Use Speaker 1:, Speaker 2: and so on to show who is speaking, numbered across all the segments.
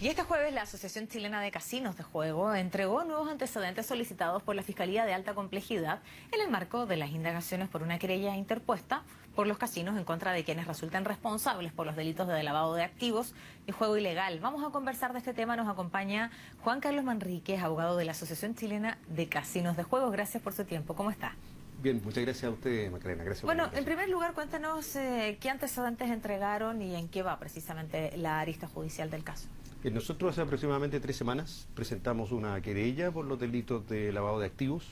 Speaker 1: Y este jueves la Asociación Chilena de Casinos de Juego entregó nuevos antecedentes solicitados por la Fiscalía de Alta Complejidad en el marco de las indagaciones por una querella interpuesta por los casinos en contra de quienes resultan responsables por los delitos de lavado de activos y juego ilegal. Vamos a conversar de este tema. Nos acompaña Juan Carlos Manríquez, abogado de la Asociación Chilena de Casinos de Juego. Gracias por su tiempo. ¿Cómo está?
Speaker 2: Bien, muchas gracias a usted, Macarena. Gracias.
Speaker 1: Bueno, en primer lugar, cuéntenos qué antecedentes entregaron y en qué va precisamente la arista judicial del caso.
Speaker 2: Nosotros hace aproximadamente 3 semanas presentamos una querella por los delitos de lavado de activos,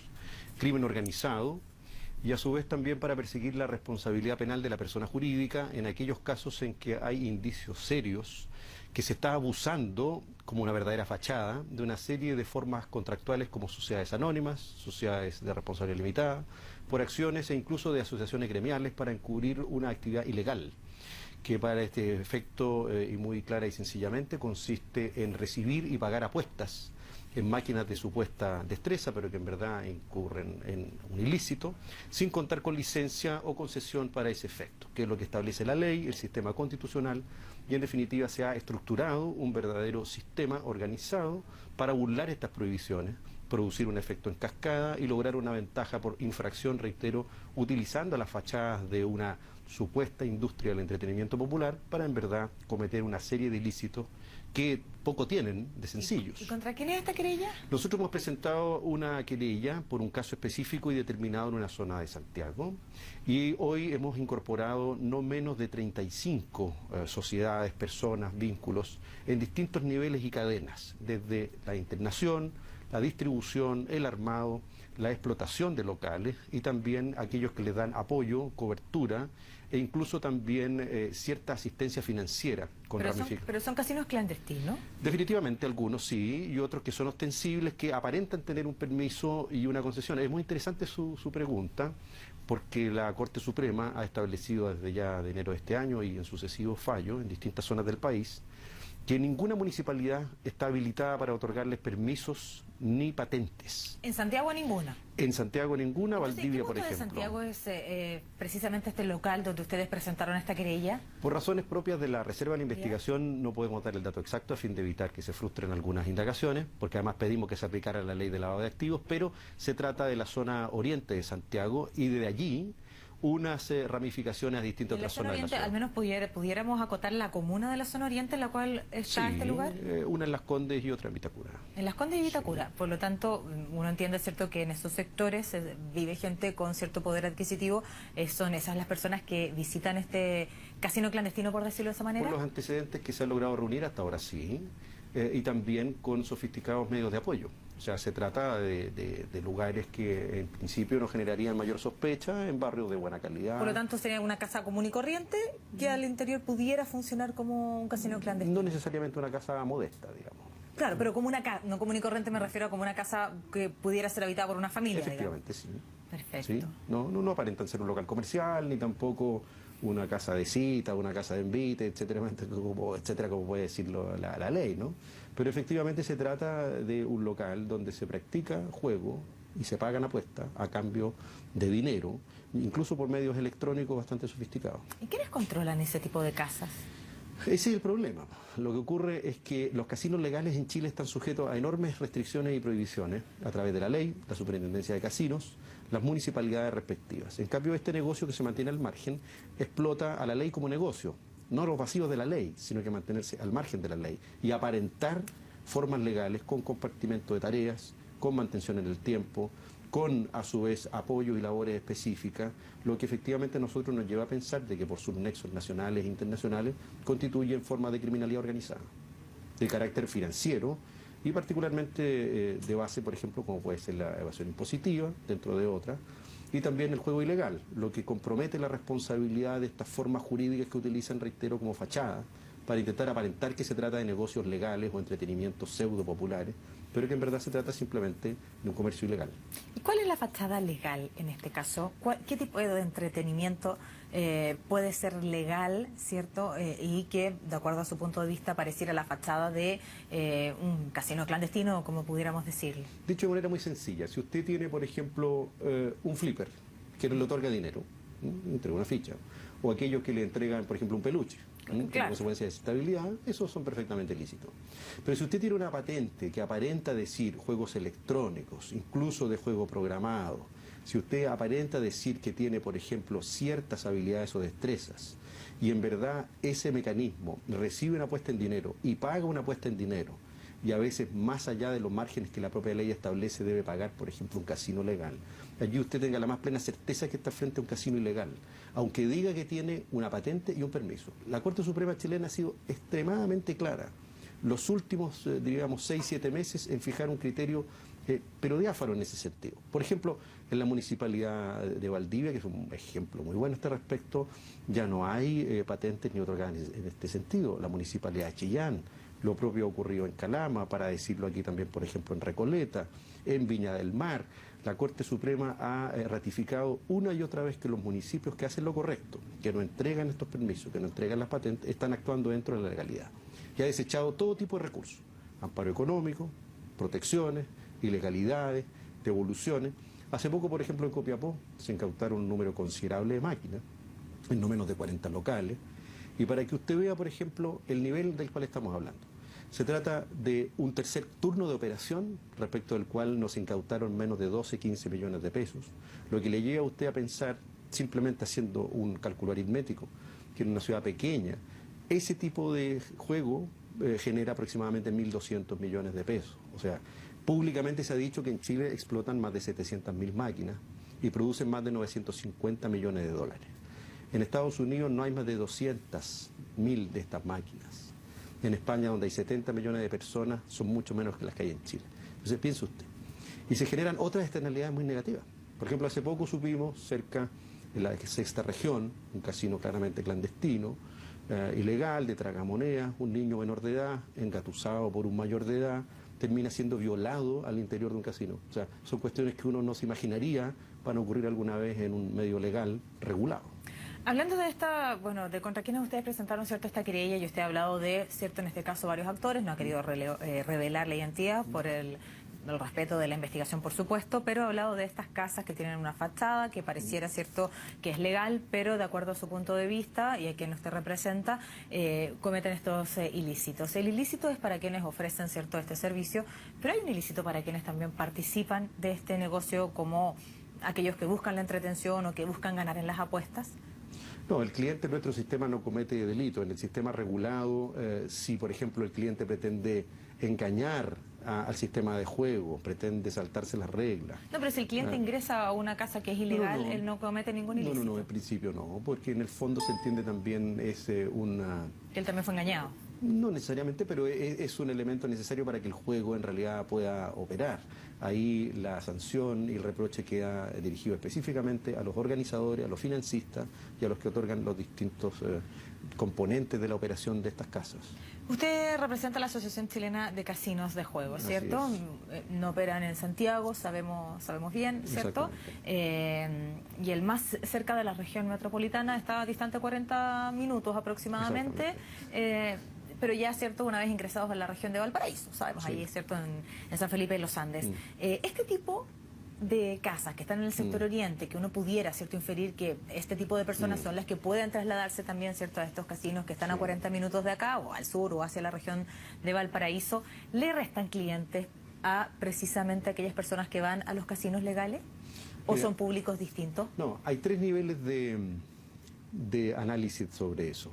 Speaker 2: crimen organizado y a su vez también para perseguir la responsabilidad penal de la persona jurídica en aquellos casos en que hay indicios serios que se está abusando como una verdadera fachada de una serie de formas contractuales como sociedades anónimas, sociedades de responsabilidad limitada, por acciones e incluso de asociaciones gremiales para encubrir una actividad ilegal, que para este efecto, y muy clara y sencillamente, consiste en recibir y pagar apuestas en máquinas de supuesta destreza, pero que en verdad incurren en un ilícito, sin contar con licencia o concesión para ese efecto, que es lo que establece la ley, el sistema constitucional, y en definitiva se ha estructurado un verdadero sistema organizado para burlar estas prohibiciones, producir un efecto en cascada y lograr una ventaja por infracción, reitero, utilizando las fachadas de una supuesta industria del entretenimiento popular para en verdad cometer una serie de ilícitos que poco tienen de sencillos.
Speaker 1: ¿Y contra quién es esta querella?
Speaker 2: Nosotros hemos presentado una querella por un caso específico y determinado en una zona de Santiago y hoy hemos incorporado no menos de 35 sociedades, personas, vínculos en distintos niveles y cadenas, desde la internación, la distribución, el armado, la explotación de locales y también aquellos que les dan apoyo, cobertura e incluso también cierta asistencia financiera.
Speaker 1: Pero son casinos clandestinos.
Speaker 2: Definitivamente algunos sí, y otros que son ostensibles, que aparentan tener un permiso y una concesión. Es muy interesante su pregunta, porque la Corte Suprema ha establecido desde ya de enero de este año y en sucesivos fallos en distintas zonas del país, que ninguna municipalidad está habilitada para otorgarles permisos ni patentes.
Speaker 1: ¿En Santiago ninguna?
Speaker 2: En Santiago ninguna,
Speaker 1: Entonces,
Speaker 2: Valdivia, por ejemplo.
Speaker 1: ¿En Santiago es precisamente este local donde ustedes presentaron esta querella?
Speaker 2: Por razones propias de la Reserva de la Investigación no podemos dar el dato exacto a fin de evitar que se frustren algunas indagaciones, porque además pedimos que se aplicara la ley de lavado de activos, pero se trata de la zona oriente de Santiago y de allí unas ramificaciones a distintas otras zonas de la ciudad.
Speaker 1: Al menos pudiéramos acotar la comuna de la zona oriente en la cual está este lugar.
Speaker 2: Una en Las Condes y otra en Vitacura.
Speaker 1: En Las Condes y Vitacura. Sí. Por lo tanto, uno entiende, ¿cierto?, que en esos sectores vive gente con cierto poder adquisitivo. Son esas las personas que visitan este casino clandestino, por decirlo de esa manera.
Speaker 2: Por los antecedentes que se han logrado reunir hasta ahora, sí. Y también con sofisticados medios de apoyo. O sea, se trata de lugares que en principio no generarían mayor sospecha en barrios de buena calidad.
Speaker 1: Por lo tanto, sería una casa común y corriente que al interior pudiera funcionar como un casino clandestino.
Speaker 2: No necesariamente una casa modesta, digamos.
Speaker 1: Claro, pero como una casa, no común y corriente me refiero a como una casa que pudiera ser habitada por una familia.
Speaker 2: Efectivamente,
Speaker 1: digamos. Sí. Perfecto.
Speaker 2: ¿Sí? No aparentan ser un local comercial, ni tampoco una casa de cita, una casa de envite, etcétera, como puede decirlo la ley, ¿no? Pero efectivamente se trata de un local donde se practica juego y se pagan apuestas a cambio de dinero, incluso por medios electrónicos bastante sofisticados.
Speaker 1: ¿Y quiénes controlan ese tipo de casas?
Speaker 2: Ese es el problema. Lo que ocurre es que los casinos legales en Chile están sujetos a enormes restricciones y prohibiciones a través de la ley, la Superintendencia de Casinos, las municipalidades respectivas. En cambio, este negocio que se mantiene al margen explota a la ley como negocio, no los vacíos de la ley, sino que mantenerse al margen de la ley y aparentar formas legales con compartimento de tareas, con mantención en el tiempo, con a su vez apoyo y labores específicas, lo que efectivamente a nosotros nos lleva a pensar de que por sus nexos nacionales e internacionales constituyen formas de criminalidad organizada, de carácter financiero y particularmente de base, por ejemplo, como puede ser la evasión impositiva, dentro de otras, y también el juego ilegal, lo que compromete la responsabilidad de estas formas jurídicas que utilizan, reitero, como fachada, para intentar aparentar que se trata de negocios legales o entretenimientos pseudo populares, pero que en verdad se trata simplemente de un comercio ilegal.
Speaker 1: ¿Y cuál es la fachada legal en este caso? ¿Qué tipo de entretenimiento puede ser legal, cierto? Y que, de acuerdo a su punto de vista, pareciera la fachada de un casino clandestino, como pudiéramos decirle.
Speaker 2: Dicho de manera muy sencilla, si usted tiene, por ejemplo, un flipper que le otorga dinero, entrega una ficha, o aquellos que le entregan, por ejemplo, un peluche, como consecuencia de desestabilidad, esos son perfectamente lícitos. Pero si usted tiene una patente que aparenta decir juegos electrónicos, incluso de juego programado, si usted aparenta decir que tiene, por ejemplo, ciertas habilidades o destrezas, y en verdad ese mecanismo recibe una apuesta en dinero y paga una apuesta en dinero, y a veces más allá de los márgenes que la propia ley establece debe pagar, por ejemplo, un casino legal, allí usted tenga la más plena certeza que está frente a un casino ilegal, aunque diga que tiene una patente y un permiso. La Corte Suprema chilena ha sido extremadamente clara los últimos, digamos, 6-7 meses en fijar un criterio, pero diáfano en ese sentido. Por ejemplo, en la municipalidad de Valdivia, que es un ejemplo muy bueno a este respecto, ya no hay patentes ni otorgadas en este sentido. La municipalidad de Chillán, lo propio ha ocurrido en Calama, para decirlo aquí también, por ejemplo, en Recoleta, en Viña del Mar. La Corte Suprema ha ratificado una y otra vez que los municipios que hacen lo correcto, que no entregan estos permisos, que no entregan las patentes, están actuando dentro de la legalidad. Y ha desechado todo tipo de recursos, amparo económico, protecciones, ilegalidades, devoluciones. Hace poco, por ejemplo, en Copiapó se incautaron un número considerable de máquinas, en no menos de 40 locales, y para que usted vea, por ejemplo, el nivel del cual estamos hablando. Se trata de un tercer turno de operación respecto del cual nos incautaron menos de 12-15 millones de pesos, lo que le lleva a usted a pensar, simplemente haciendo un cálculo aritmético, que en una ciudad pequeña, ese tipo de juego genera aproximadamente 1.200 millones de pesos. O sea, públicamente se ha dicho que en Chile explotan más de 700.000 máquinas y producen más de 950 millones de dólares. En Estados Unidos no hay más de 200.000 de estas máquinas. En España, donde hay 70 millones de personas, son mucho menos que las que hay en Chile. Entonces, piense usted. Y se generan otras externalidades muy negativas. Por ejemplo, hace poco supimos, cerca de la sexta región, un casino claramente clandestino, ilegal, de tragamonedas, un niño menor de edad, engatusado por un mayor de edad, termina siendo violado al interior de un casino. O sea, son cuestiones que uno no se imaginaría van a ocurrir alguna vez en un medio legal regulado.
Speaker 1: Hablando de esta, bueno, de contra quienes ustedes presentaron, cierto, esta querella, y usted ha hablado de, cierto, en este caso varios actores, no ha querido revelar la identidad por el respeto de la investigación, por supuesto, pero ha hablado de estas casas que tienen una fachada que pareciera, cierto, que es legal, pero de acuerdo a su punto de vista y a quien usted representa, cometen estos ilícitos. El ilícito es para quienes ofrecen, cierto, este servicio, pero hay un ilícito para quienes también participan de este negocio, como aquellos que buscan la entretención o que buscan ganar en las apuestas.
Speaker 2: No, el cliente en nuestro sistema no comete delito. En el sistema regulado, si por ejemplo el cliente pretende engañar al sistema de juego, pretende saltarse las reglas.
Speaker 1: No, pero si el cliente ingresa a una casa que es ilegal, él no comete ningún ilícito.
Speaker 2: No, en principio no, porque en el fondo se entiende también una...
Speaker 1: Él también fue engañado.
Speaker 2: No necesariamente, pero es un elemento necesario para que el juego en realidad pueda operar. Ahí la sanción y el reproche queda dirigido específicamente a los organizadores, a los financistas y a los que otorgan los distintos componentes de la operación de estas casas. Usted
Speaker 1: representa la Asociación Chilena de Casinos de Juego, ¿cierto? No operan en Santiago, sabemos bien, ¿cierto? Y el más cerca de la región metropolitana está distante 40 minutos aproximadamente. Pero ya, cierto, una vez ingresados a la región de Valparaíso, sabemos, ahí, cierto, en San Felipe de los Andes. Este tipo de casas que están en el sector oriente, que uno pudiera, cierto, inferir que este tipo de personas son las que pueden trasladarse también, cierto, a estos casinos que están a 40 minutos de acá, o al sur, o hacia la región de Valparaíso, ¿le restan clientes a precisamente aquellas personas que van a los casinos legales? ¿O son públicos distintos?
Speaker 2: No, hay tres niveles de análisis sobre eso.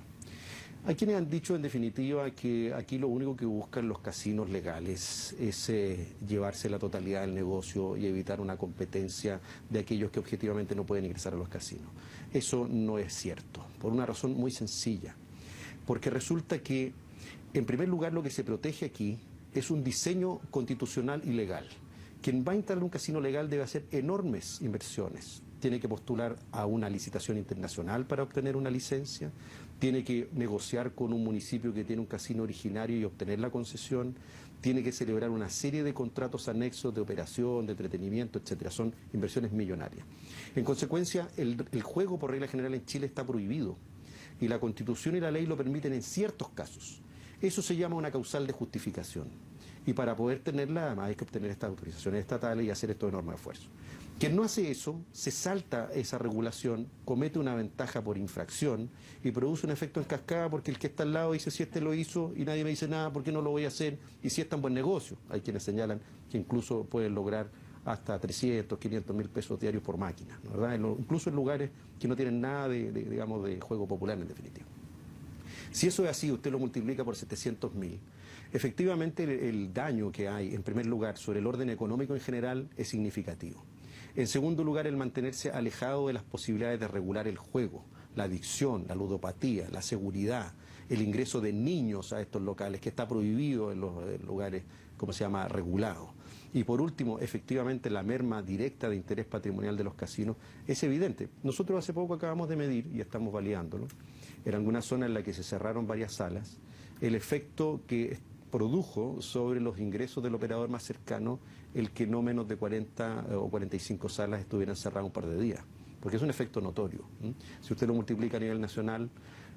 Speaker 2: Hay quienes han dicho, en definitiva, que aquí lo único que buscan los casinos legales es llevarse la totalidad del negocio y evitar una competencia de aquellos que objetivamente no pueden ingresar a los casinos. Eso no es cierto, por una razón muy sencilla. Porque resulta que, en primer lugar, lo que se protege aquí es un diseño constitucional y legal. Quien va a instalar un casino legal debe hacer enormes inversiones. Tiene que postular a una licitación internacional para obtener una licencia, tiene que negociar con un municipio que tiene un casino originario y obtener la concesión, tiene que celebrar una serie de contratos anexos de operación, de entretenimiento, etcétera. Son inversiones millonarias. En consecuencia, el juego por regla general en Chile está prohibido y la Constitución y la ley lo permiten en ciertos casos. Eso se llama una causal de justificación. Y para poder tenerla, además, hay que obtener estas autorizaciones estatales y hacer esto de enorme esfuerzo. Quien no hace eso, se salta esa regulación, comete una ventaja por infracción y produce un efecto en cascada porque el que está al lado dice si este lo hizo y nadie me dice nada, ¿por qué no lo voy a hacer? Y si es tan buen negocio. Hay quienes señalan que incluso pueden lograr hasta 300, 500 mil pesos diarios por máquina, ¿no? ¿Verdad? Incluso en lugares que no tienen nada digamos, de juego popular en definitiva. Si eso es así, usted lo multiplica por 700.000. Efectivamente, el daño que hay, en primer lugar, sobre el orden económico en general es significativo. En segundo lugar, el mantenerse alejado de las posibilidades de regular el juego, la adicción, la ludopatía, la seguridad, el ingreso de niños a estos locales, que está prohibido en los lugares, como se llama, regulados. Y por último, efectivamente, la merma directa de interés patrimonial de los casinos es evidente. Nosotros hace poco acabamos de medir, y estamos validándolo, en alguna zona en la que se cerraron varias salas, el efecto que produjo sobre los ingresos del operador más cercano el que no menos de 40 o 45 salas estuvieran cerradas un par de días, porque es un efecto notorio. Si usted lo multiplica a nivel nacional,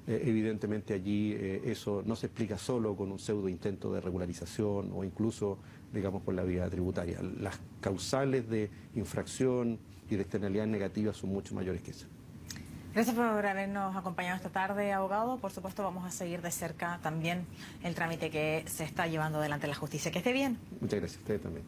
Speaker 2: evidentemente allí eso no se explica solo con un pseudo intento de regularización o incluso, digamos, por la vía tributaria. Las causales de infracción y de externalidades negativas son mucho mayores que esas.
Speaker 1: Gracias por habernos acompañado esta tarde, abogado. Por supuesto, vamos a seguir de cerca también el trámite que se está llevando adelante en la justicia. Que esté bien.
Speaker 2: Muchas gracias, ustedes también.